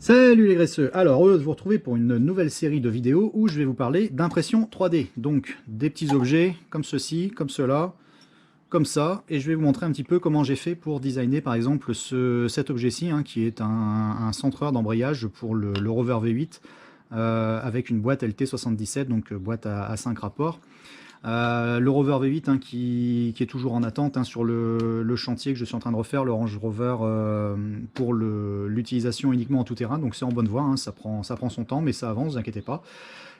Salut les graisseux. Alors, heureux de vous retrouver pour une nouvelle série de vidéos où je vais vous parler d'impression 3D. Donc, des petits objets comme ceci, comme cela, comme ça. Et je vais vous montrer un petit peu comment j'ai fait pour designer par exemple cet objet-ci, qui est un centreur d'embrayage pour le rover V8 avec une boîte LT77, donc boîte à 5 rapports. Le rover V8 qui est toujours en attente sur le chantier que je suis en train de refaire, le Range Rover pour l'utilisation uniquement en tout terrain, donc c'est en bonne voie, ça prend son temps mais ça avance, ne vous inquiétez pas.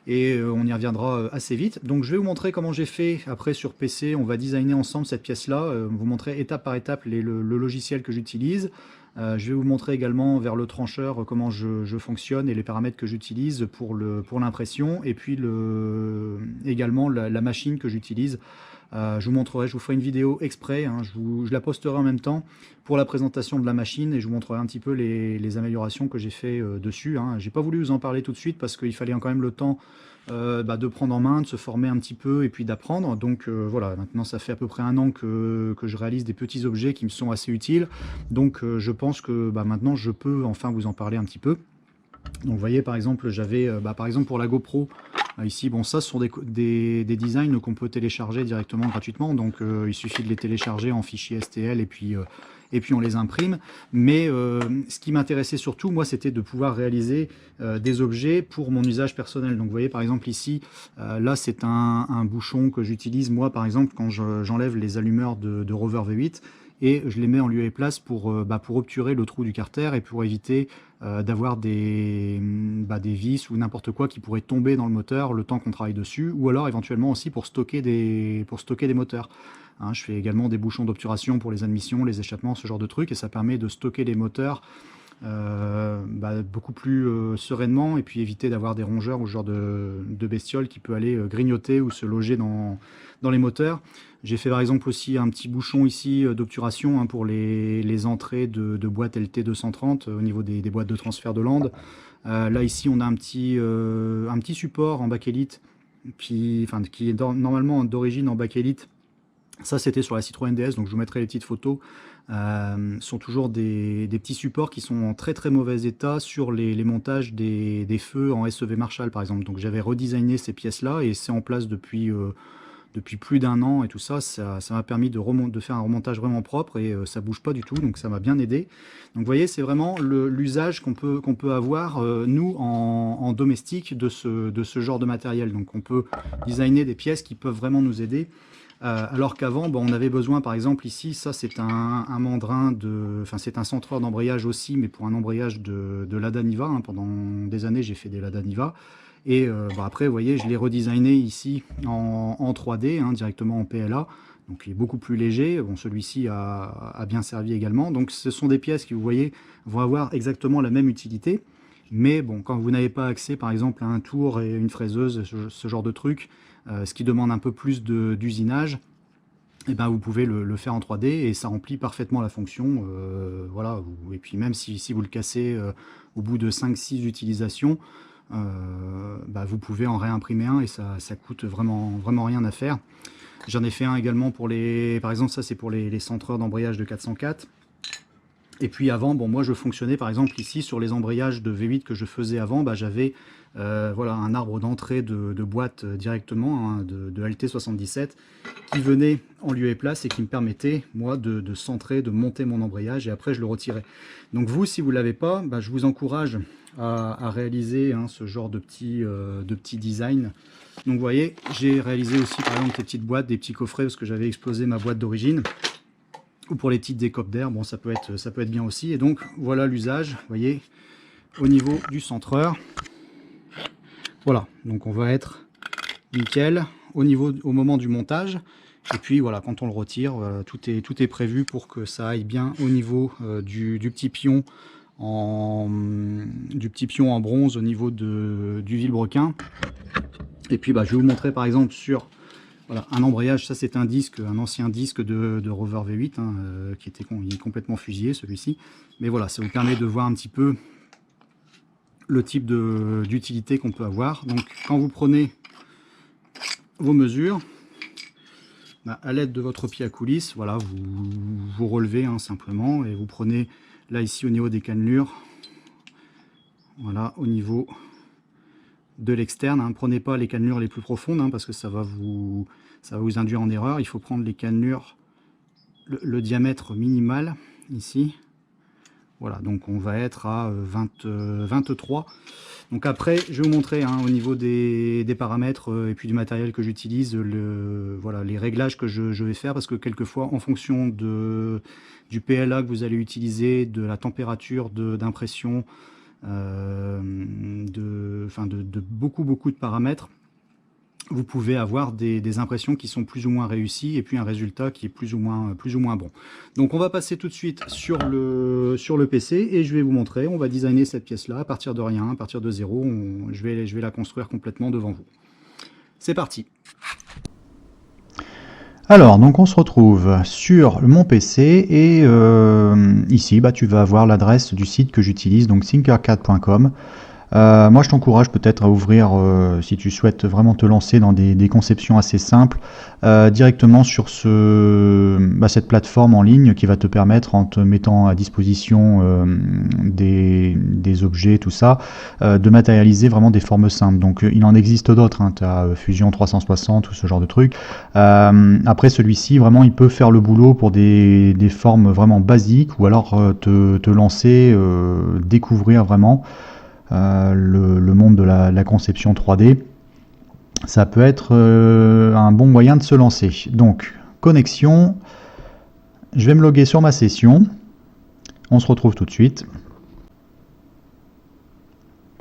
Et on y reviendra assez vite. Donc je vais vous montrer comment j'ai fait. Après sur PC, on va designer ensemble cette pièce-là, vous montrer étape par étape le logiciel que j'utilise. Je vais vous montrer également vers le trancheur comment je fonctionne et les paramètres que j'utilise pour l'impression, et puis également la machine que j'utilise. Je vous montrerai, je vous ferai une vidéo exprès, je la posterai en même temps pour la présentation de la machine et je vous montrerai un petit peu les améliorations que j'ai fait dessus. J'ai pas voulu vous en parler tout de suite parce qu'il fallait quand même le temps de prendre en main, de se former un petit peu et puis d'apprendre. Donc voilà, maintenant ça fait à peu près un an que je réalise des petits objets qui me sont assez utiles. Donc je pense que maintenant je peux enfin vous en parler un petit peu. Donc vous voyez par exemple, j'avais par exemple pour la GoPro, ici, bon ça ce sont des designs qu'on peut télécharger directement gratuitement, donc il suffit de les télécharger en fichier STL et puis on les imprime. Mais ce qui m'intéressait surtout, moi, c'était de pouvoir réaliser des objets pour mon usage personnel. Donc vous voyez par exemple ici, là c'est un bouchon que j'utilise moi par exemple quand j'enlève les allumeurs de Rover V8, et je les mets en lieu et place pour obturer le trou du carter et pour éviter d'avoir des vis ou n'importe quoi qui pourrait tomber dans le moteur le temps qu'on travaille dessus, ou alors éventuellement aussi pour stocker des moteurs. Je fais également des bouchons d'obturation pour les admissions, les échappements, ce genre de trucs, et ça permet de stocker les moteurs beaucoup plus sereinement, et puis éviter d'avoir des rongeurs ou ce genre de bestioles qui peut aller grignoter ou se loger dans les moteurs. J'ai fait par exemple aussi un petit bouchon ici d'obturation pour les entrées de boîtes LT230 au niveau des boîtes de transfert de land. Là ici on a un petit support en bakélite qui est normalement d'origine en bakélite. Ça c'était sur la Citroën DS, donc je vous mettrai les petites photos. Sont toujours des petits supports qui sont en très très mauvais état sur les montages des feux en SEV Marshall par exemple. Donc j'avais redesigné ces pièces là et c'est en place depuis plus d'un an, et tout ça m'a permis de faire un remontage vraiment propre, et ça bouge pas du tout, donc ça m'a bien aidé. Donc vous voyez, c'est vraiment l'usage qu'on peut avoir nous en domestique de ce genre de matériel. Donc on peut designer des pièces qui peuvent vraiment nous aider. Alors qu'avant, on avait besoin, par exemple ici, ça c'est un mandrin c'est un centreur d'embrayage aussi, mais pour un embrayage de Lada Niva. Pendant des années, j'ai fait des Lada Niva. Et après, vous voyez, je l'ai redesigné ici en 3D, directement en PLA. Donc il est beaucoup plus léger. Bon, celui-ci a bien servi également. Donc ce sont des pièces qui, vous voyez, vont avoir exactement la même utilité. Mais bon, quand vous n'avez pas accès, par exemple, à un tour et une fraiseuse, ce genre de truc, ce qui demande un peu plus d'usinage, vous pouvez le faire en 3D et ça remplit parfaitement la fonction. Voilà. Et puis même si vous le cassez au bout de 5-6 utilisations, vous pouvez en réimprimer un et ça coûte vraiment rien à faire. J'en ai fait un également pour par exemple, ça c'est pour les centreurs d'embrayage de 404. Et puis avant, moi je fonctionnais par exemple ici sur les embrayages de V8 que je faisais avant, j'avais un arbre d'entrée de boîte directement, de LT77, qui venait en lieu et place et qui me permettait moi de centrer, de monter mon embrayage, et après je le retirais. Donc vous, si vous ne l'avez pas, je vous encourage à réaliser ce genre de petits design. Donc vous voyez, j'ai réalisé aussi par exemple des petites boîtes, des petits coffrets, parce que j'avais explosé ma boîte d'origine, ou pour les petites décopes d'air. Bon, ça peut être bien aussi. Et donc voilà l'usage, vous voyez, au niveau du centreur. Voilà, donc on va être nickel au moment du montage. Et puis voilà, quand on le retire, tout est prévu pour que ça aille bien au niveau du petit pion en bronze, au niveau du vilebrequin. Et puis je vais vous montrer par exemple sur un embrayage. Ça c'est un ancien disque de Rover V8 il est complètement fusillé celui-ci. Mais voilà, ça vous permet de voir un petit peu le type d'utilité qu'on peut avoir. Donc quand vous prenez vos mesures, à l'aide de votre pied à coulisse, voilà, vous relevez simplement, et vous prenez là ici au niveau des cannelures, Voilà, au niveau de l'externe, hein. Prenez pas les cannelures les plus profondes, hein, parce que ça va vous induire en erreur. Il faut prendre les cannelures, le diamètre minimal, ici. Voilà, donc on va être à 23. Donc après, je vais vous montrer, hein, au niveau des paramètres et puis du matériel que j'utilise, voilà, les réglages que je vais faire, parce que quelquefois, en fonction du PLA que vous allez utiliser, de la température d'impression, de beaucoup de paramètres, vous pouvez avoir des impressions qui sont plus ou moins réussies et puis un résultat qui est plus ou moins bon. Donc on va passer tout de suite sur le PC et je vais vous montrer. On va designer cette pièce-là à partir de rien, à partir de zéro. Je vais la construire complètement devant vous. C'est parti. Alors, donc on se retrouve sur mon PC et ici, tu vas avoir l'adresse du site que j'utilise, donc Thinkercad.com. Moi, je t'encourage peut-être à ouvrir, si tu souhaites vraiment te lancer dans des conceptions assez simples, directement sur cette plateforme en ligne qui va te permettre, en te mettant à disposition des objets, tout ça, de matérialiser vraiment des formes simples. Donc, il en existe d'autres, hein, tu as Fusion 360 ou ce genre de truc. Après, celui-ci, vraiment, il peut faire le boulot pour des formes vraiment basiques, ou alors te lancer, découvrir vraiment le monde de la conception 3D. Ça peut être un bon moyen de se lancer. Donc, connexion, je vais me loguer sur ma session. On se retrouve tout de suite.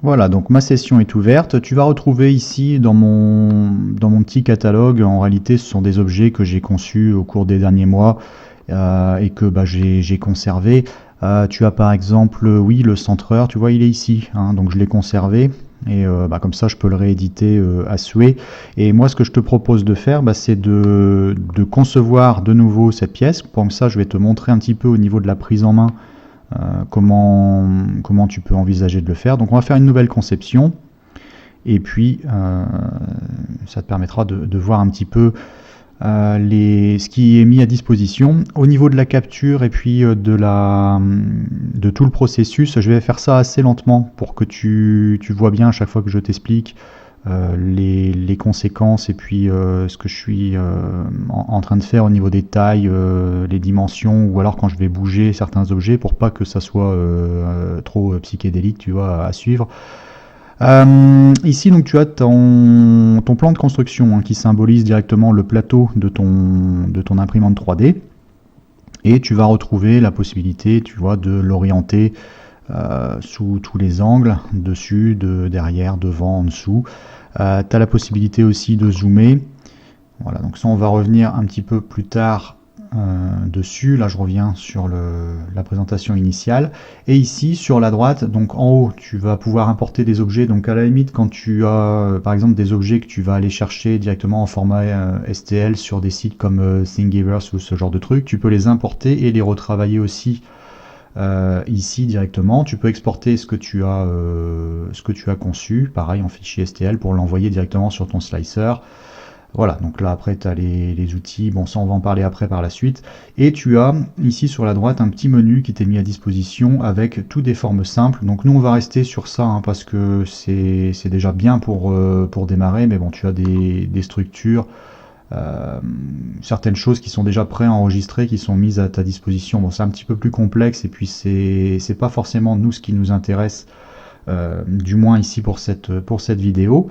Voilà, donc ma session est ouverte. Tu vas retrouver ici dans mon petit catalogue, en réalité ce sont des objets que j'ai conçus au cours des derniers mois et que j'ai conservé. Tu as par exemple, oui, le centreur, tu vois, il est ici, hein, donc je l'ai conservé. Et comme ça, je peux le rééditer à souhait. Et moi, ce que je te propose de faire, c'est de concevoir de nouveau cette pièce. Pour ça, je vais te montrer un petit peu au niveau de la prise en main comment tu peux envisager de le faire. Donc, on va faire une nouvelle conception. Et puis, ça te permettra de voir un petit peu ce qui est mis à disposition. Au niveau de la capture et puis de tout le processus, je vais faire ça assez lentement pour que tu vois bien à chaque fois que je t'explique les conséquences et puis ce que je suis en train de faire au niveau des tailles, les dimensions, ou alors quand je vais bouger certains objets, pour pas que ça soit trop psychédélique, tu vois, à suivre. Ici, donc, tu as ton plan de construction, hein, qui symbolise directement le plateau de ton imprimante 3D. Et tu vas retrouver la possibilité, tu vois, de l'orienter sous tous les angles, dessus, derrière, devant, en dessous. Tu as la possibilité aussi de zoomer. Voilà, donc ça, on va revenir un petit peu plus tard dessus. Là, je reviens sur la présentation initiale. Et ici, sur la droite, donc en haut, tu vas pouvoir importer des objets. Donc à la limite, quand tu as, par exemple, des objets que tu vas aller chercher directement en format STL sur des sites comme Thingiverse ou ce genre de truc, tu peux les importer et les retravailler aussi ici directement. Tu peux exporter ce que tu as conçu, pareil en fichier STL, pour l'envoyer directement sur ton slicer. Voilà, donc là après tu as les outils, bon ça on va en parler après par la suite. Et tu as ici sur la droite un petit menu qui t'est mis à disposition avec tout des formes simples. Donc nous on va rester sur ça, hein, parce que c'est déjà bien pour démarrer, mais bon, tu as des structures, certaines choses qui sont déjà préenregistrées, qui sont mises à ta disposition. Bon, c'est un petit peu plus complexe et puis c'est pas forcément nous ce qui nous intéresse, du moins ici pour cette vidéo.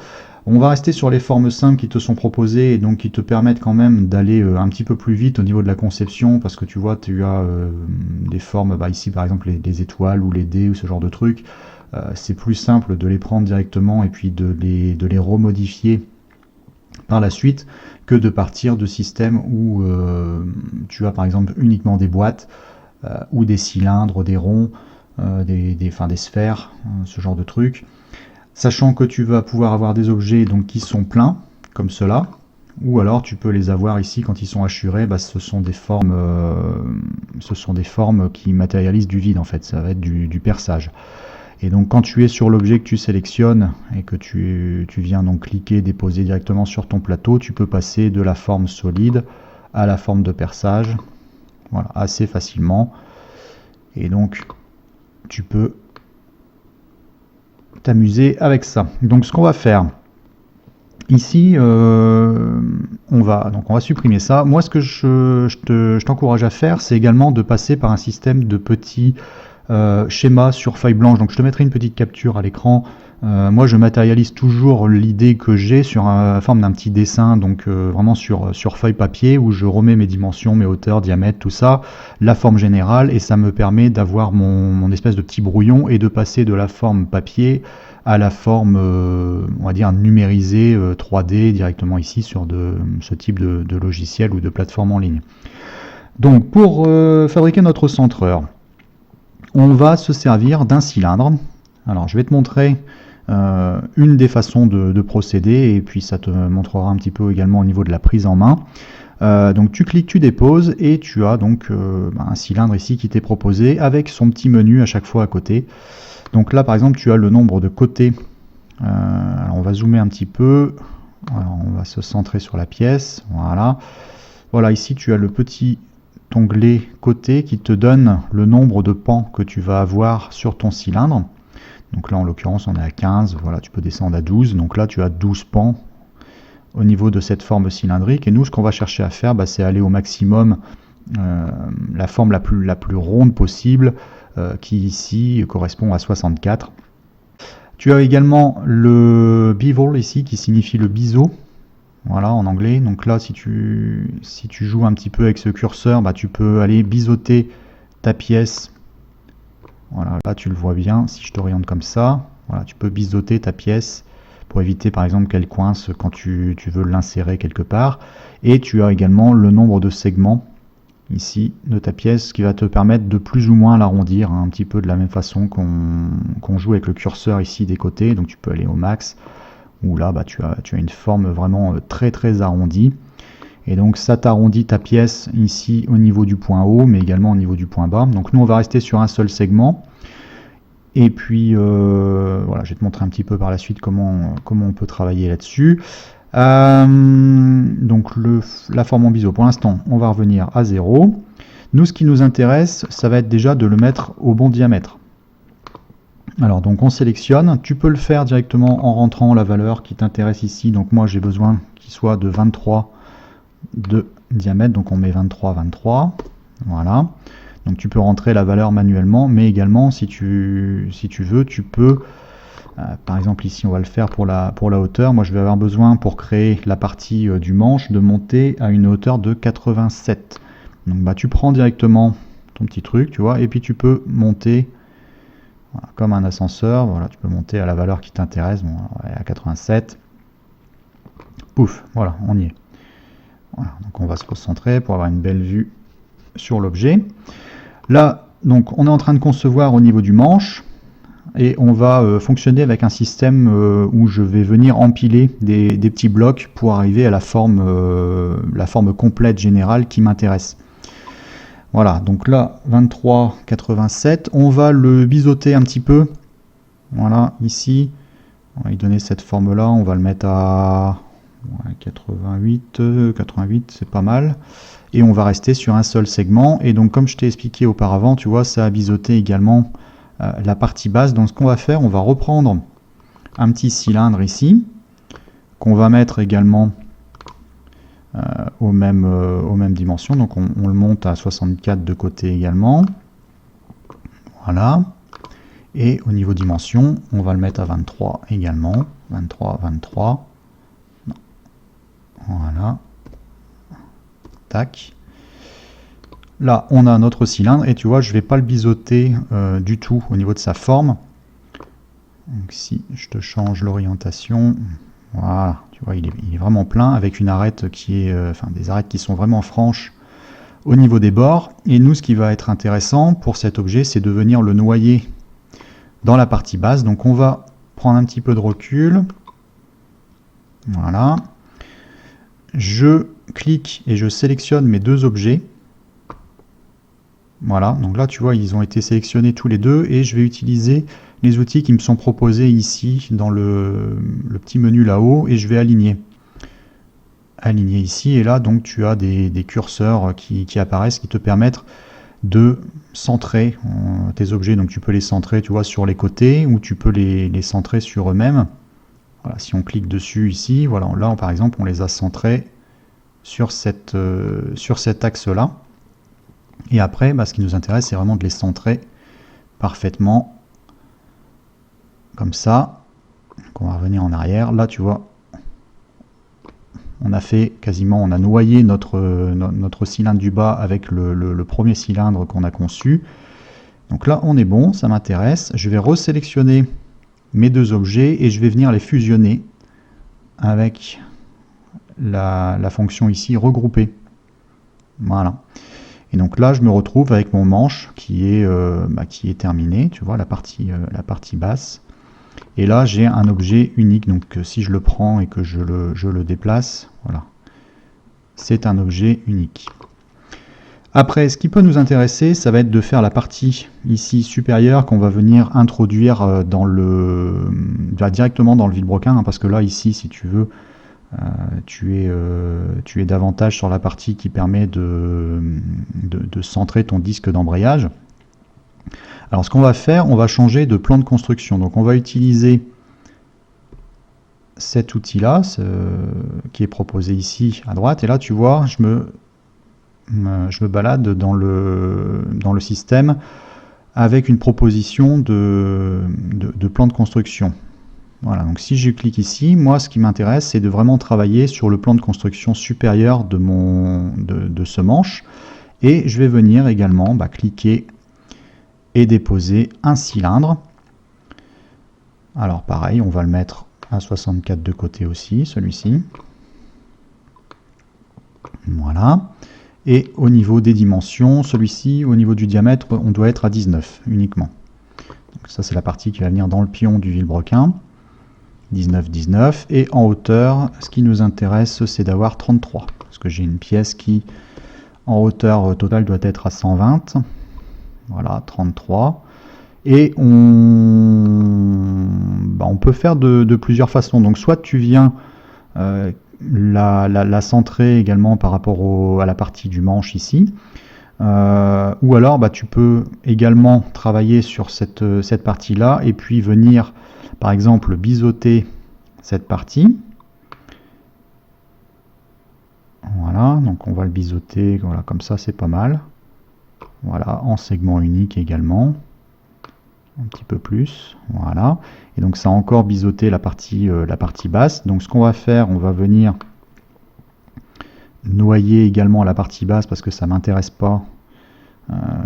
On va rester sur les formes simples qui te sont proposées et donc qui te permettent quand même d'aller un petit peu plus vite au niveau de la conception, parce que tu vois, tu as des formes, ici par exemple les étoiles ou les dés ou ce genre de trucs. C'est plus simple de les prendre directement et puis de les remodifier par la suite que de partir de systèmes où tu as par exemple uniquement des boîtes ou des cylindres, des ronds, des sphères, ce genre de trucs. Sachant que tu vas pouvoir avoir des objets donc qui sont pleins, comme cela, ou alors tu peux les avoir ici quand ils sont hachurés. Ce sont des formes qui matérialisent du vide, en fait, ça va être du perçage. Et donc quand tu es sur l'objet que tu sélectionnes et que tu viens donc cliquer, déposer directement sur ton plateau, tu peux passer de la forme solide à la forme de perçage, voilà, assez facilement. Et donc tu peux t'amuser avec ça. Donc ce qu'on va faire ici, on va supprimer ça. Moi, ce que je t'encourage à faire, c'est également de passer par un système de petits schémas sur feuille blanche. Donc je te mettrai une petite capture à l'écran. Moi, je matérialise toujours l'idée que j'ai sur la forme d'un petit dessin, donc vraiment sur feuille papier, où je remets mes dimensions, mes hauteurs, diamètres, tout ça, la forme générale, et ça me permet d'avoir mon espèce de petit brouillon et de passer de la forme papier à la forme, on va dire, numérisée 3D directement ici sur ce type de logiciel ou de plateforme en ligne. Donc pour fabriquer notre centreur, on va se servir d'un cylindre. Alors je vais te montrer une des façons de procéder, et puis ça te montrera un petit peu également au niveau de la prise en main. Donc tu cliques, tu déposes, et tu as donc un cylindre ici qui t'est proposé avec son petit menu à chaque fois à côté. Donc là par exemple tu as le nombre de côtés. Alors on va zoomer un petit peu. Alors, on va se centrer sur la pièce. Voilà. Voilà, ici tu as le petit onglet côté qui te donne le nombre de pans que tu vas avoir sur ton cylindre. Donc là en l'occurrence on est à 15, voilà, tu peux descendre à 12, donc là tu as 12 pans au niveau de cette forme cylindrique, et nous ce qu'on va chercher à faire, c'est aller au maximum la forme la plus ronde possible, qui ici correspond à 64. Tu as également le bevel ici qui signifie le biseau, voilà en anglais. Donc là si tu joues un petit peu avec ce curseur, tu peux aller biseauter ta pièce. Voilà, là tu le vois bien, si je t'oriente comme ça, voilà, tu peux biseauter ta pièce pour éviter par exemple qu'elle coince quand tu veux l'insérer quelque part. Et tu as également le nombre de segments ici de ta pièce qui va te permettre de plus ou moins l'arrondir, un petit peu de la même façon qu'on joue avec le curseur ici des côtés. Donc tu peux aller au max, où là tu as une forme vraiment très très arrondie. Et donc ça t'arrondit ta pièce ici au niveau du point haut, mais également au niveau du point bas. Donc nous on va rester sur un seul segment. Et puis voilà, je vais te montrer un petit peu par la suite comment on peut travailler là-dessus. Donc la forme en biseau, pour l'instant on va revenir à 0. Nous ce qui nous intéresse, ça va être déjà de le mettre au bon diamètre. Alors donc on sélectionne, tu peux le faire directement en rentrant la valeur qui t'intéresse ici. Donc moi j'ai besoin qu'il soit de 23 de diamètre, donc on met 23, 23, voilà. Donc tu peux rentrer la valeur manuellement, mais également si tu veux, tu peux, par exemple ici on va le faire pour la hauteur. Moi je vais avoir besoin pour créer la partie du manche de monter à une hauteur de 87. Donc tu prends directement ton petit truc, tu vois, et puis tu peux monter voilà, comme un ascenseur. Voilà, tu peux monter à la valeur qui t'intéresse. Bon, à 87. Pouf, voilà, on y est. Voilà, donc on va se concentrer pour avoir une belle vue sur l'objet. Là, donc on est en train de concevoir au niveau du manche, et on va fonctionner avec un système où je vais venir empiler des petits blocs pour arriver à la forme complète générale qui m'intéresse. Voilà, donc là 23,87, on va le biseauter un petit peu. Voilà, ici, on va lui donner cette forme là, on va le mettre à 88, c'est pas mal. Et on va rester sur un seul segment. Et donc comme je t'ai expliqué auparavant, tu vois, ça a biseauté également la partie basse. Donc ce qu'on va faire, on va reprendre un petit cylindre ici, qu'on va mettre également aux mêmes dimensions. Donc on le monte à 64 de côté également. Voilà. Et au niveau dimension, on va le mettre à 23 également. 23, 23. Non. Voilà. Tac. Là, on a notre cylindre, et tu vois, je ne vais pas le biseauter du tout au niveau de sa forme. Donc si je te change l'orientation, voilà, tu vois, il est vraiment plein, avec une arête qui est, des arêtes qui sont vraiment franches au niveau des bords. Et nous, ce qui va être intéressant pour cet objet, c'est de venir le noyer dans la partie basse. Donc on va prendre un petit peu de recul. Voilà. Je clique et je sélectionne mes deux objets. Voilà, donc là tu vois, ils ont été sélectionnés tous les deux, et je vais utiliser les outils qui me sont proposés ici dans le petit menu là-haut, et je vais aligner ici. Et là donc tu as des curseurs qui apparaissent, qui te permettent de centrer tes objets. Donc tu peux les centrer, tu vois, sur les côtés, ou tu peux les centrer sur eux-mêmes. Voilà, si on clique dessus ici, voilà, là par exemple on les a centrés sur cet axe-là. Et après, ce qui nous intéresse, c'est vraiment de les centrer parfaitement, comme ça. Donc on va revenir en arrière. Là, tu vois, on a fait quasiment, on a noyé notre cylindre du bas avec le premier cylindre qu'on a conçu. Donc là, on est bon, ça m'intéresse. Je vais resélectionner mes deux objets et je vais venir les fusionner avec la fonction ici regrouper. Voilà. Et donc là, je me retrouve avec mon manche qui est terminé, tu vois, la partie basse. Et là, j'ai un objet unique. Donc si je le prends et que je le déplace, voilà, c'est un objet unique. Après, ce qui peut nous intéresser, ça va être de faire la partie ici supérieure qu'on va venir introduire directement dans le vilebrequin, hein, parce que là, ici, si tu veux, tu es davantage sur la partie qui permet de centrer ton disque d'embrayage. Alors ce qu'on va faire, on va changer de plan de construction. Donc on va utiliser cet outil-là, qui est proposé ici à droite. Et là, tu vois, je me balade dans le système avec une proposition de plan de construction. Voilà, donc si je clique ici, moi ce qui m'intéresse, c'est de vraiment travailler sur le plan de construction supérieur de ce manche. Et je vais venir également cliquer et déposer un cylindre. Alors pareil, on va le mettre à 64 de côté aussi, celui-ci. Voilà. Et au niveau des dimensions, celui-ci, au niveau du diamètre, on doit être à 19 uniquement. Donc ça, c'est la partie qui va venir dans le pion du vilebrequin. 19, 19. Et en hauteur, ce qui nous intéresse, c'est d'avoir 33. Parce que j'ai une pièce qui, en hauteur totale, doit être à 120. Voilà, 33. Et on peut faire de plusieurs façons. Donc soit tu viens la centrer également par rapport à la partie du manche ici, ou alors tu peux également travailler sur cette partie-là et puis venir par exemple biseauter cette partie. Voilà, donc on va le biseauter, voilà, comme ça c'est pas mal. Voilà, en segment unique également. Un petit peu plus, voilà. Et donc ça a encore biseauté la partie basse. Donc ce qu'on va faire, on va venir noyer également la partie basse parce que ça m'intéresse pas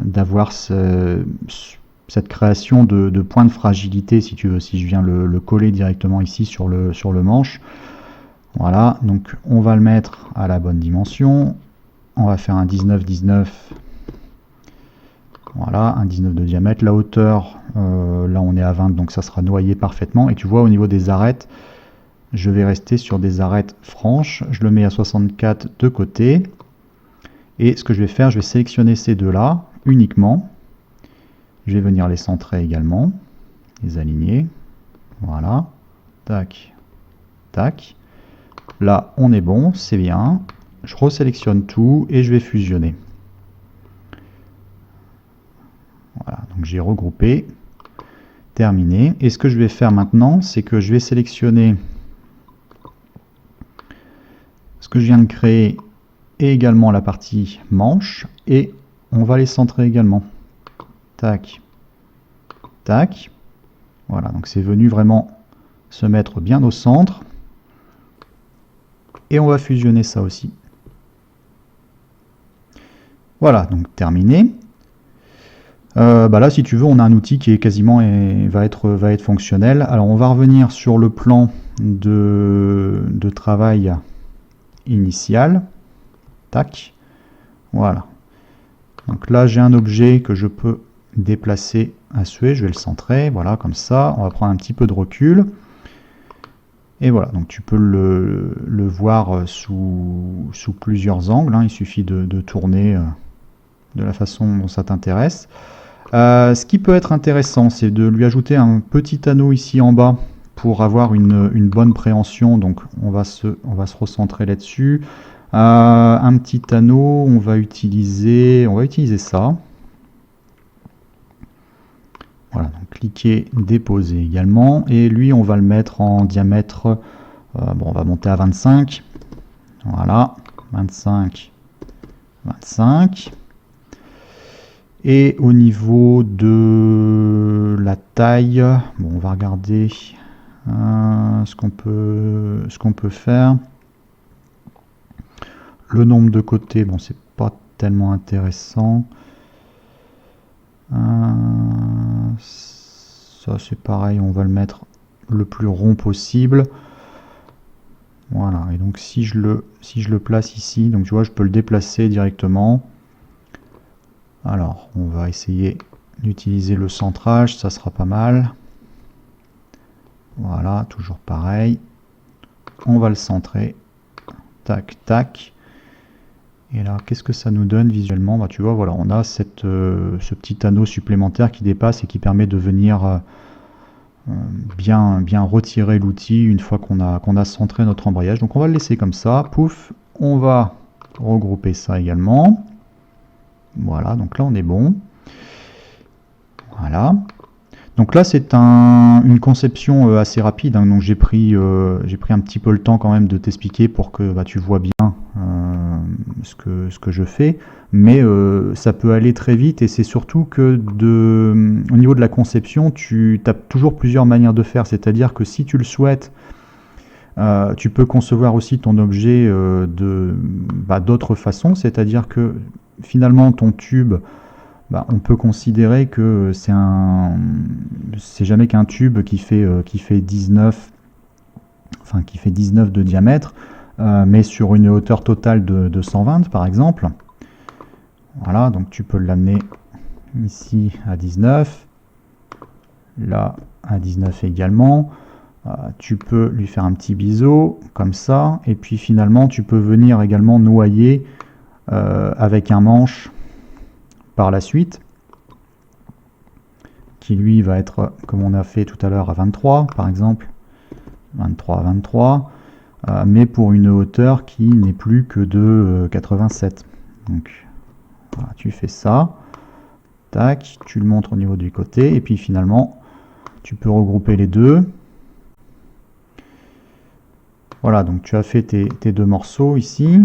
d'avoir cette création de points de fragilité, si tu veux, si je viens le coller directement ici sur le manche. Voilà, donc on va le mettre à la bonne dimension. On va faire un 19, 19. Voilà, un 19 de diamètre. La hauteur, là on est à 20, donc ça sera noyé parfaitement. Et tu vois, au niveau des arêtes, je vais rester sur des arêtes franches. Je le mets à 64 de côté. Et ce que je vais faire, je vais sélectionner ces deux-là uniquement. Je vais venir les centrer également, les aligner. Voilà, tac, tac. Là, on est bon, c'est bien. Je resélectionne tout et je vais fusionner. Voilà, donc j'ai regroupé, terminé. Et ce que je vais faire maintenant, c'est que je vais sélectionner ce que je viens de créer et également la partie manche et on va les centrer également. Tac, tac. Voilà, donc c'est venu vraiment se mettre bien au centre. Et on va fusionner ça aussi. Voilà, donc terminé. Là, si tu veux, on a un outil qui est quasiment va être fonctionnel. Alors, on va revenir sur le plan de travail initial. Tac. Voilà. Donc là, j'ai un objet que je peux déplacer à souhait. Je vais le centrer. Voilà, comme ça. On va prendre un petit peu de recul. Et voilà, donc tu peux le voir sous plusieurs angles. Hein. Il suffit de tourner de la façon dont ça t'intéresse. Ce qui peut être intéressant, c'est de lui ajouter un petit anneau ici en bas pour avoir une bonne préhension. Donc on va se recentrer là-dessus. Un petit anneau, on va utiliser ça. Voilà, donc cliquez, déposer également. Et lui, on va le mettre en diamètre, bon, on va monter à 25. Voilà, 25, 25. Et au niveau de la taille, bon, on va regarder ce qu'on peut faire. Le nombre de côtés, bon, c'est pas tellement intéressant. Ça c'est pareil, on va le mettre le plus rond possible. Voilà, et donc si je le place ici, donc tu vois, je peux le déplacer directement. Alors, on va essayer d'utiliser le centrage, ça sera pas mal. Voilà, toujours pareil. On va le centrer. Tac, tac. Et là, qu'est-ce que ça nous donne visuellement? Bah, tu vois, voilà, on a ce petit anneau supplémentaire qui dépasse et qui permet de venir bien retirer l'outil une fois qu'on a centré notre embrayage. Donc on va le laisser comme ça. Pouf, on va regrouper ça également. Voilà, donc là on est bon. Voilà. Donc là c'est une conception assez rapide, hein. Donc j'ai pris un petit peu le temps quand même de t'expliquer pour que tu vois bien ce que je fais. Mais ça peut aller très vite, et c'est surtout que au niveau de la conception, tu as toujours plusieurs manières de faire. C'est-à-dire que si tu le souhaites, tu peux concevoir aussi ton objet d'autres façons. C'est-à-dire que finalement ton tube, on peut considérer que c'est jamais qu'un tube qui fait 19, enfin qui fait 19 de diamètre, mais sur une hauteur totale de 120 par exemple. Voilà, donc tu peux l'amener ici à 19, là à 19 également. Tu peux lui faire un petit biseau comme ça, et puis finalement tu peux venir également noyer avec un manche par la suite, qui lui va être, comme on a fait tout à l'heure, à 23 par exemple, 23 à 23, mais pour une hauteur qui n'est plus que de 87. Donc voilà, tu fais ça, tac, tu le montres au niveau du côté, et puis finalement tu peux regrouper les deux. Voilà, donc tu as fait tes deux morceaux ici,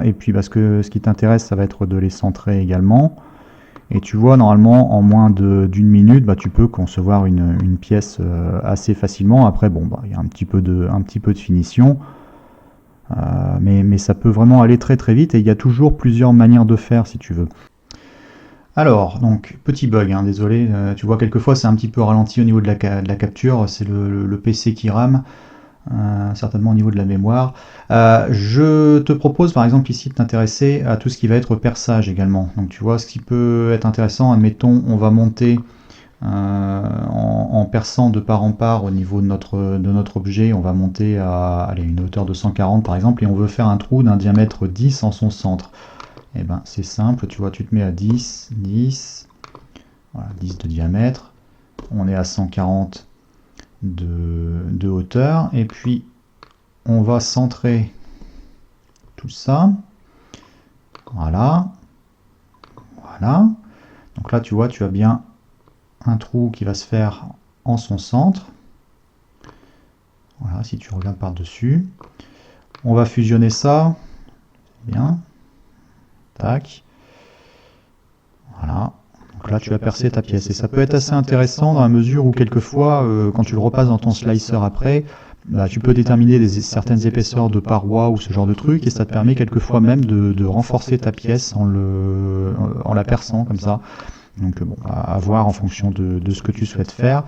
et puis parce que ce qui t'intéresse, ça va être de les centrer également. Et tu vois, normalement, en moins d'une minute, tu peux concevoir une pièce assez facilement. Après, bon, il y a un petit peu de finition, mais ça peut vraiment aller très très vite, et il y a toujours plusieurs manières de faire si tu veux. Alors, donc, petit bug, hein, désolé, tu vois, quelquefois c'est un petit peu ralenti au niveau de la capture, c'est le PC qui rame. Certainement au niveau de la mémoire. Je te propose par exemple ici de t'intéresser à tout ce qui va être perçage également. Donc tu vois, ce qui peut être intéressant, admettons, on va monter en perçant de part en part au niveau de notre objet, on va monter à une hauteur de 140 par exemple, et on veut faire un trou d'un diamètre 10 en son centre. Et ben c'est simple, tu vois, tu te mets à 10, 10, voilà, 10 de diamètre, on est à 140 de hauteur, et puis on va centrer tout ça. Voilà, voilà. Donc là tu vois, tu as bien un trou qui va se faire en son centre. Voilà, si tu regardes par dessus, on va fusionner ça, bien, tac, voilà. Donc là tu as percé ta pièce, et ça peut être assez intéressant dans la mesure où quelquefois quand tu le repasses dans ton slicer après, tu peux déterminer certaines épaisseurs de parois ou ce genre de truc, et ça te permet quelquefois même de renforcer ta pièce en la perçant comme ça. Donc bon, à voir en fonction de ce que tu souhaites faire.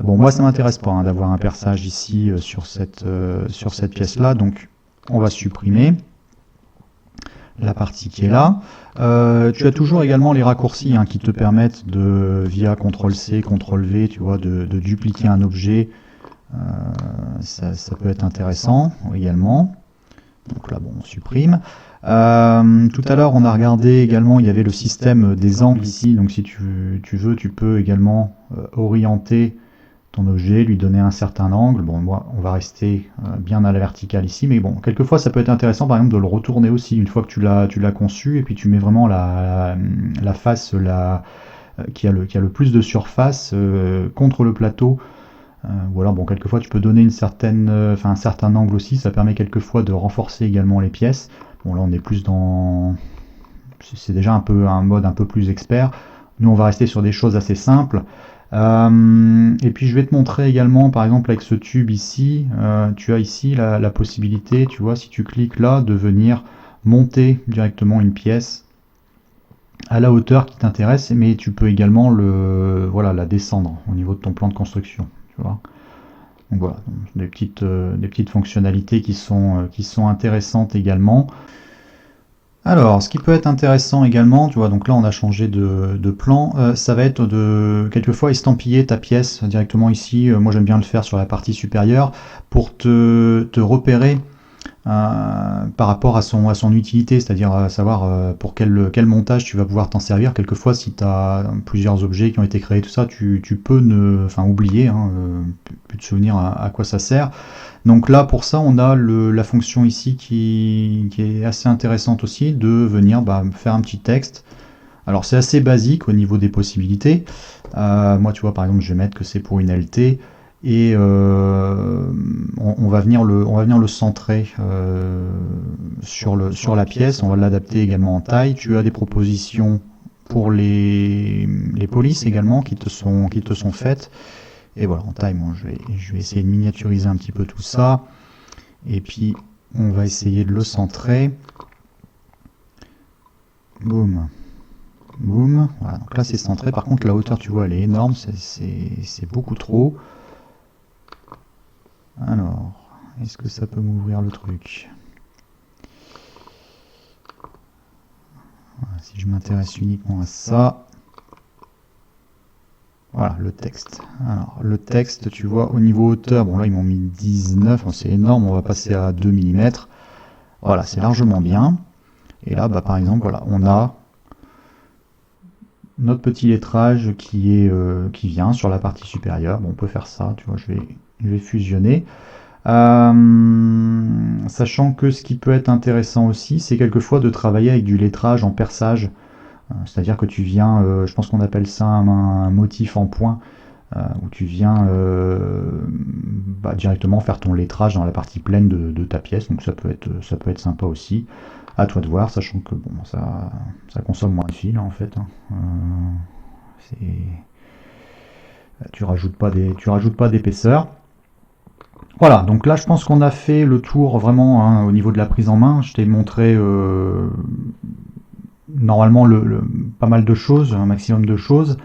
Bon, moi ça m'intéresse pas d'avoir un perçage ici sur cette pièce là, donc on va supprimer la partie qui est là. Tu as toujours également les raccourcis qui te permettent via CTRL-C, CTRL-V, tu vois, de dupliquer un objet. Ça peut être intéressant également. Donc là, bon, on supprime. Tout à l'heure, on a regardé également, il y avait le système des angles ici. Donc si tu veux, tu peux également orienter ton objet, lui donner un certain angle. Bon, moi, on va rester bien à la verticale ici, mais bon, quelquefois, ça peut être intéressant, par exemple, de le retourner aussi, une fois que tu l'as conçu, et puis tu mets vraiment la face qui a le plus de surface contre le plateau. Ou alors bon, quelquefois tu peux donner un certain angle aussi, ça permet quelquefois de renforcer également les pièces. Bon là on est plus dans... c'est déjà un mode un peu plus expert. Nous on va rester sur des choses assez simples. Et puis je vais te montrer également, par exemple avec ce tube ici, tu as ici la possibilité, tu vois, si tu cliques là, de venir monter directement une pièce à la hauteur qui t'intéresse, mais tu peux également la descendre au niveau de ton plan de construction. Tu vois. Donc voilà, des petites fonctionnalités qui sont intéressantes également. Alors, ce qui peut être intéressant également, tu vois, donc là on a changé de plan, ça va être de quelquefois estampiller ta pièce directement ici. Moi j'aime bien le faire sur la partie supérieure pour te repérer par rapport à son utilité, c'est-à-dire savoir pour quel montage tu vas pouvoir t'en servir. Quelquefois, si tu as plusieurs objets qui ont été créés, tout ça, tu peux oublier, plus te souvenir à quoi ça sert. Donc là, pour ça, on a la fonction ici qui est assez intéressante aussi, de venir faire un petit texte. Alors c'est assez basique au niveau des possibilités. Moi, tu vois, par exemple, je vais mettre que c'est pour une LT. Et on va venir le centrer sur la pièce. On va l'adapter également en taille. Tu as des propositions pour les polices également qui te sont faites. Et voilà, en taille, moi, je vais essayer de miniaturiser un petit peu tout ça. Et puis, on va essayer de le centrer. Boum. Boum. Voilà, donc là, c'est centré. Par contre, la hauteur, tu vois, elle est énorme. C'est beaucoup trop. Alors, est-ce que ça peut m'ouvrir le truc? Voilà, si je m'intéresse uniquement à ça. Voilà, le texte. Alors, le texte, tu vois, au niveau hauteur, bon là, ils m'ont mis 19, c'est énorme, on va passer à 2 mm. Voilà, c'est largement bien. Et là, par exemple, voilà, on a notre petit lettrage qui vient sur la partie supérieure. Bon, on peut faire ça, tu vois, je vais fusionner. Sachant que ce qui peut être intéressant aussi, c'est quelquefois de travailler avec du lettrage en perçage. C'est-à-dire que tu viens, je pense qu'on appelle ça un motif en point, où tu viens directement faire ton lettrage dans la partie pleine de ta pièce. Donc ça peut être sympa aussi. À toi de voir, sachant que bon, ça consomme moins de fil en fait. Tu rajoutes pas d'épaisseur. Voilà, donc là je pense qu'on a fait le tour vraiment au niveau de la prise en main. Je t'ai montré normalement pas mal de choses, un maximum de choses.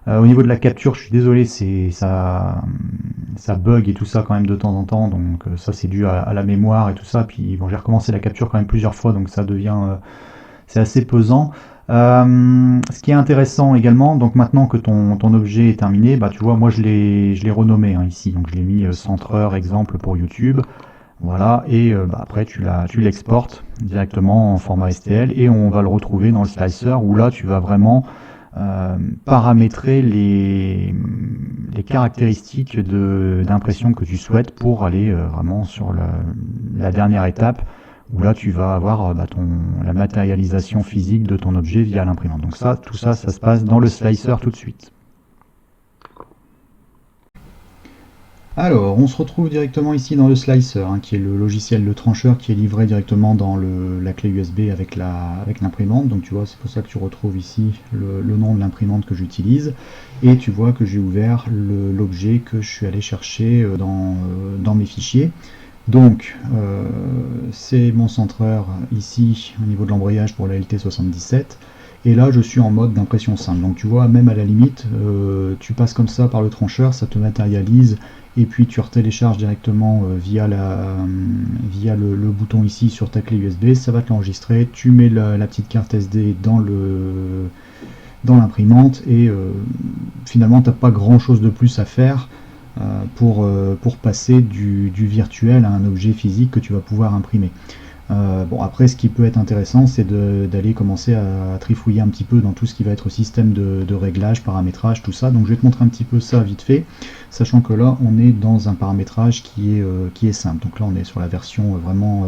Au niveau de la capture, je suis désolé, ça bug et tout ça quand même de temps en temps, donc ça c'est dû à la mémoire et tout ça. Puis bon, j'ai recommencé la capture quand même plusieurs fois, donc ça devient c'est assez pesant. Ce qui est intéressant également, donc maintenant que ton objet est terminé, tu vois, moi je l'ai renommé ici, donc je l'ai mis centreur exemple pour YouTube. Voilà, et après tu l'exportes directement en format STL et on va le retrouver dans le slicer où là tu vas vraiment paramétrer les caractéristiques d'impression que tu souhaites pour aller vraiment sur la dernière étape où là tu vas avoir la matérialisation physique de ton objet via l'imprimante. Donc tout ça se passe dans le slicer tout de suite. Alors, on se retrouve directement ici dans le slicer, qui est le logiciel de trancheur qui est livré directement dans la clé USB avec l'imprimante. Donc tu vois, c'est pour ça que tu retrouves ici le nom de l'imprimante que j'utilise. Et tu vois que j'ai ouvert l'objet que je suis allé chercher dans mes fichiers. Donc, c'est mon centreur ici au niveau de l'embrayage pour la LT77. Et là, je suis en mode d'impression simple. Donc tu vois, même à la limite, tu passes comme ça par le trancheur, ça te matérialise. Et puis tu retélécharges directement via le bouton ici sur ta clé USB, ça va te l'enregistrer, tu mets la petite carte SD dans l'imprimante et finalement tu n'as pas grand chose de plus à faire pour passer du virtuel à un objet physique que tu vas pouvoir imprimer. Bon, après, ce qui peut être intéressant, c'est d'aller commencer à trifouiller un petit peu dans tout ce qui va être système de réglage, paramétrage, tout ça. Donc je vais te montrer un petit peu ça vite fait, sachant que là, on est dans un paramétrage qui est simple. Donc là, on est sur la version vraiment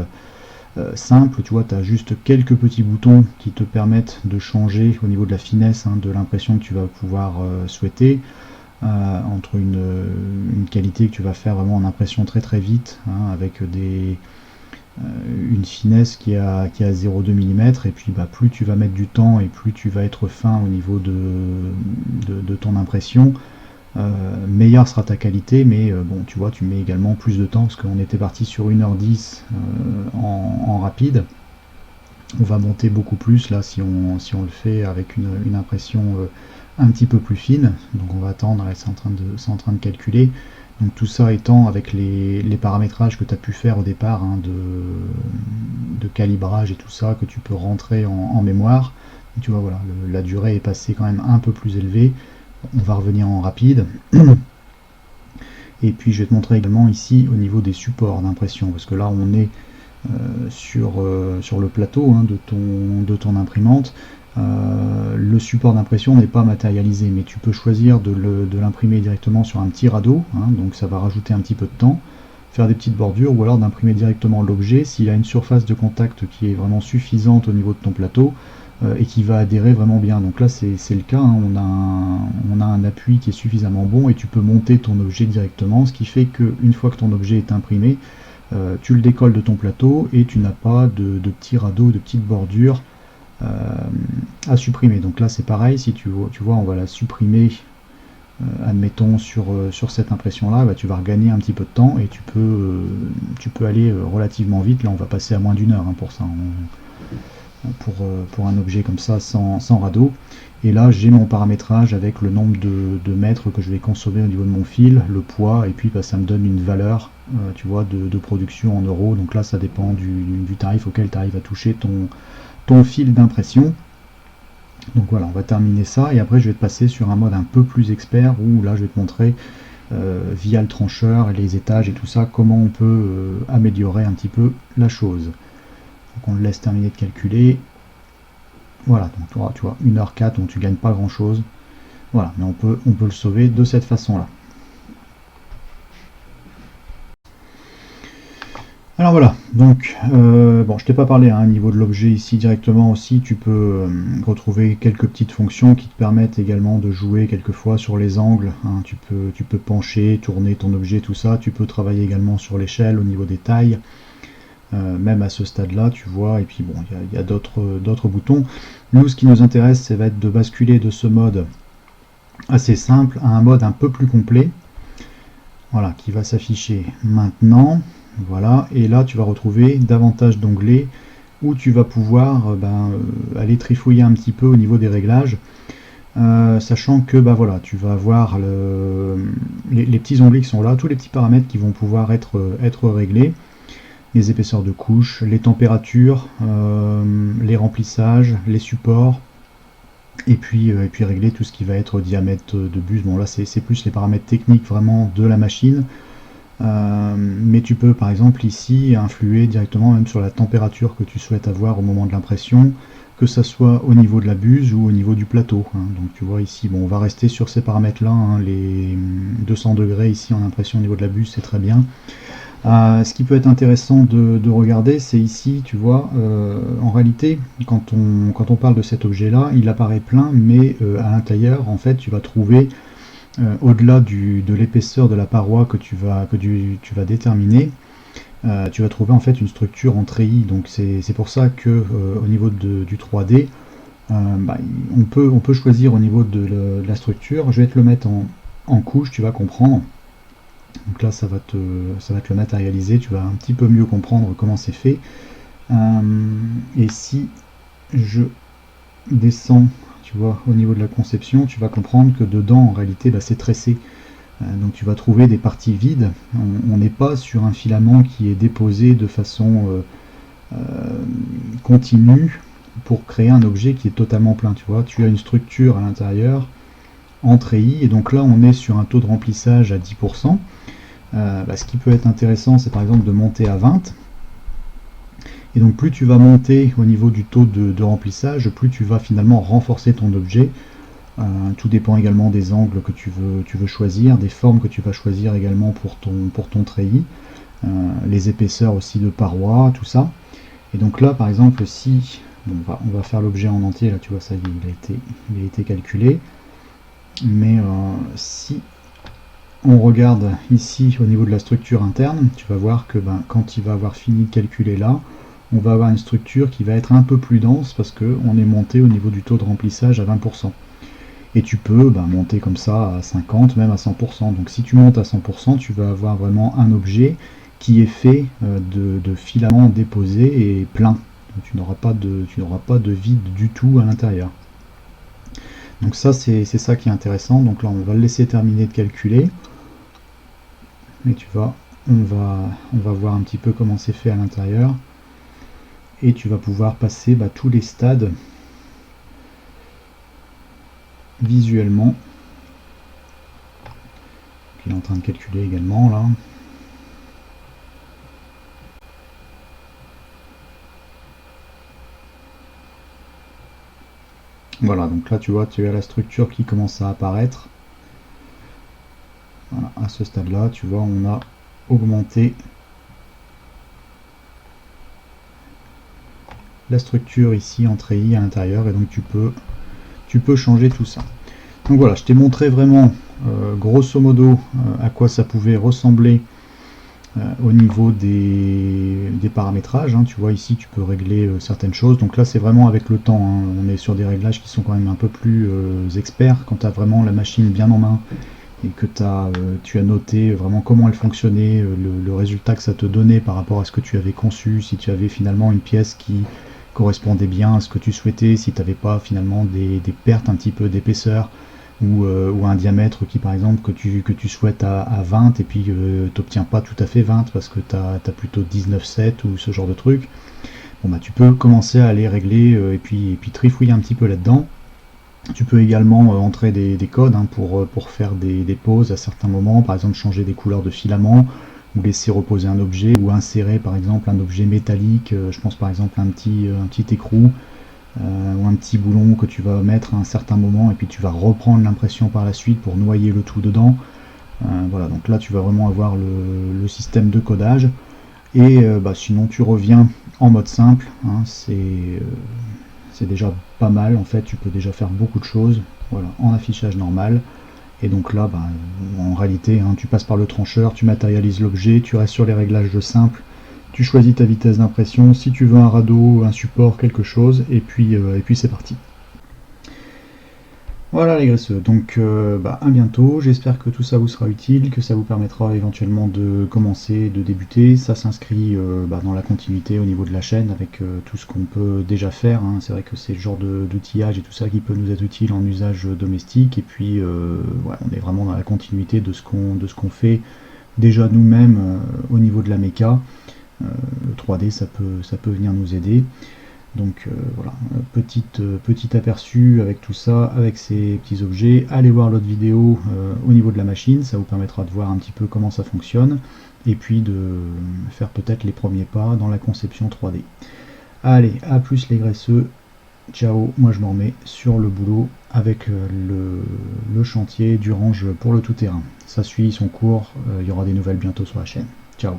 simple, tu vois, tu as juste quelques petits boutons qui te permettent de changer au niveau de la finesse de l'impression que tu vas pouvoir souhaiter, entre une qualité que tu vas faire vraiment en impression très très vite, avec une finesse qui est à 0,2 mm, et puis plus tu vas mettre du temps et plus tu vas être fin au niveau de ton impression, meilleure sera ta qualité, mais bon, tu vois, tu mets également plus de temps, parce qu'on était parti sur 1h10 en rapide. On va monter beaucoup plus là si on le fait avec une impression un petit peu plus fine. Donc on va attendre, là c'est en train de calculer. Donc tout ça étant avec les paramétrages que tu as pu faire au départ, de calibrage et tout ça, que tu peux rentrer en mémoire. Donc, tu vois, voilà, la durée est passée quand même un peu plus élevée. On va revenir en rapide. Et puis je vais te montrer également ici au niveau des supports d'impression, parce que là on est sur le plateau de ton imprimante. Le support d'impression n'est pas matérialisé, mais tu peux choisir de l'imprimer directement sur un petit radeau, donc ça va rajouter un petit peu de temps, faire des petites bordures, ou alors d'imprimer directement l'objet s'il a une surface de contact qui est vraiment suffisante au niveau de ton plateau, et qui va adhérer vraiment bien. Donc là c'est le cas, on a un appui qui est suffisamment bon et tu peux monter ton objet directement, ce qui fait qu'une fois que ton objet est imprimé, tu le décolles de ton plateau et tu n'as pas de petits radeaux, de petites bordures à supprimer. Donc là c'est pareil, si tu vois on va la supprimer, admettons sur cette impression là, tu vas regagner un petit peu de temps et tu peux aller relativement vite. Là on va passer à moins d'1 heure pour ça, pour un objet comme ça sans radeau. Et là j'ai mon paramétrage avec le nombre de mètres que je vais consommer au niveau de mon fil, le poids, et puis ça me donne une valeur, tu vois, de production en euros. Donc là ça dépend du tarif auquel tu arrives à toucher ton fil d'impression. Donc voilà, on va terminer ça et après je vais te passer sur un mode un peu plus expert où là je vais te montrer via le trancheur et les étages et tout ça comment on peut améliorer un petit peu la chose. Donc on le laisse terminer de calculer. Voilà, donc tu vois 1h04, donc tu gagnes pas grand chose. Voilà, mais on peut le sauver de cette façon là. Alors voilà, donc bon, je t'ai pas parlé au niveau de l'objet ici directement aussi, tu peux retrouver quelques petites fonctions qui te permettent également de jouer quelquefois sur les angles, tu peux pencher, tourner ton objet, tout ça, tu peux travailler également sur l'échelle au niveau des tailles, même à ce stade là, tu vois, et puis bon, il y a d'autres boutons. Nous, ce qui nous intéresse, ça va être de basculer de ce mode assez simple à un mode un peu plus complet, voilà, qui va s'afficher maintenant. Voilà, et là tu vas retrouver davantage d'onglets où tu vas pouvoir aller trifouiller un petit peu au niveau des réglages, sachant que voilà, tu vas avoir les petits onglets qui sont là, tous les petits paramètres qui vont pouvoir être réglés, les épaisseurs de couche, les températures, les remplissages, les supports, et puis régler tout ce qui va être diamètre de buse. Bon là c'est plus les paramètres techniques vraiment de la machine. Mais tu peux par exemple ici influer directement même sur la température que tu souhaites avoir au moment de l'impression, que ça soit au niveau de la buse ou au niveau du plateau, donc tu vois ici, bon, on va rester sur ces paramètres là, les 200 degrés ici en impression au niveau de la buse, c'est très bien. Ce qui peut être intéressant de regarder, c'est ici, tu vois, en réalité quand on parle de cet objet là, il apparaît plein, mais à l'intérieur en fait tu vas trouver au-delà de l'épaisseur de la paroi que tu vas déterminer, tu vas trouver en fait une structure en treillis. Donc c'est pour ça que au niveau du 3D, on peut choisir au niveau de la structure. Je vais te le mettre en couche, tu vas comprendre. Donc là ça va te le matérialiser, tu vas un petit peu mieux comprendre comment c'est fait. Et si je descends, tu vois, au niveau de la conception, tu vas comprendre que dedans, en réalité, c'est tressé. Donc tu vas trouver des parties vides. On n'est pas sur un filament qui est déposé de façon continue pour créer un objet qui est totalement plein. Tu vois, tu as une structure à l'intérieur en treillis, et donc là, on est sur un taux de remplissage à 10%. Ce qui peut être intéressant, c'est par exemple de monter à 20%. Et donc plus tu vas monter au niveau du taux de remplissage, plus tu vas finalement renforcer ton objet. Tout dépend également des angles que tu veux choisir, des formes que tu vas choisir également pour ton treillis, les épaisseurs aussi de parois, tout ça. Et donc là, par exemple, si bon, on va faire l'objet en entier, là tu vois, ça il a été calculé. Mais si on regarde ici au niveau de la structure interne, tu vas voir que quand il va avoir fini de calculer là, on va avoir une structure qui va être un peu plus dense parce qu'on est monté au niveau du taux de remplissage à 20%. Et tu peux monter comme ça à 50, même à 100%. Donc si tu montes à 100%, tu vas avoir vraiment un objet qui est fait de filaments déposés et pleins. Donc tu n'auras pas de vide du tout à l'intérieur. Donc ça, c'est ça qui est intéressant. Donc là, on va le laisser terminer de calculer. Et tu vois, on va voir un petit peu comment c'est fait à l'intérieur. Et tu vas pouvoir passer tous les stades visuellement. Il est en train de calculer également là. Voilà, donc là tu vois, tu as la structure qui commence à apparaître. Voilà, à ce stade-là, tu vois, on a augmenté la structure ici en treillis à l'intérieur, et donc tu peux changer tout ça. Donc voilà, je t'ai montré vraiment grosso modo à quoi ça pouvait ressembler au niveau des paramétrages. Tu vois ici tu peux régler certaines choses, donc là c'est vraiment avec le temps, on est sur des réglages qui sont quand même un peu plus experts quand tu as vraiment la machine bien en main et que tu as noté vraiment comment elle fonctionnait, le résultat que ça te donnait par rapport à ce que tu avais conçu, si tu avais finalement une pièce qui correspondait bien à ce que tu souhaitais, si tu n'avais pas finalement des pertes un petit peu d'épaisseur ou un diamètre qui par exemple que tu souhaites à 20 et puis tu n'obtiens pas tout à fait 20 parce que tu as plutôt 19,7 ou ce genre de truc. Bon, tu peux commencer à aller régler et puis trifouiller un petit peu là-dedans. Tu peux également entrer des codes pour faire des pauses à certains moments, par exemple changer des couleurs de filaments, ou laisser reposer un objet, ou insérer par exemple un objet métallique, je pense par exemple un petit écrou, ou un petit boulon que tu vas mettre à un certain moment, et puis tu vas reprendre l'impression par la suite pour noyer le tout dedans. Voilà, donc là tu vas vraiment avoir le système de codage, et sinon tu reviens en mode simple, c'est déjà pas mal, en fait tu peux déjà faire beaucoup de choses, voilà, en affichage normal. Et donc là, en réalité, tu passes par le trancheur, tu matérialises l'objet, tu restes sur les réglages de simple, tu choisis ta vitesse d'impression, si tu veux un radeau, un support, quelque chose, et puis c'est parti. Voilà les graisseux, donc à bientôt, j'espère que tout ça vous sera utile, que ça vous permettra éventuellement de commencer, de débuter. Ça s'inscrit dans la continuité au niveau de la chaîne avec tout ce qu'on peut déjà faire, c'est vrai que c'est le genre d'outillage et tout ça qui peut nous être utile en usage domestique, et puis on est vraiment dans la continuité de ce qu'on fait déjà nous-mêmes au niveau de la méca. Le 3D ça peut venir nous aider. Donc voilà, petit aperçu avec tout ça, avec ces petits objets. Allez voir l'autre vidéo au niveau de la machine, ça vous permettra de voir un petit peu comment ça fonctionne, et puis de faire peut-être les premiers pas dans la conception 3D. Allez, à plus les graisseux, ciao, moi je m'en remets sur le boulot avec le chantier du range pour le tout-terrain. Ça suit son cours, il y aura des nouvelles bientôt sur la chaîne. Ciao.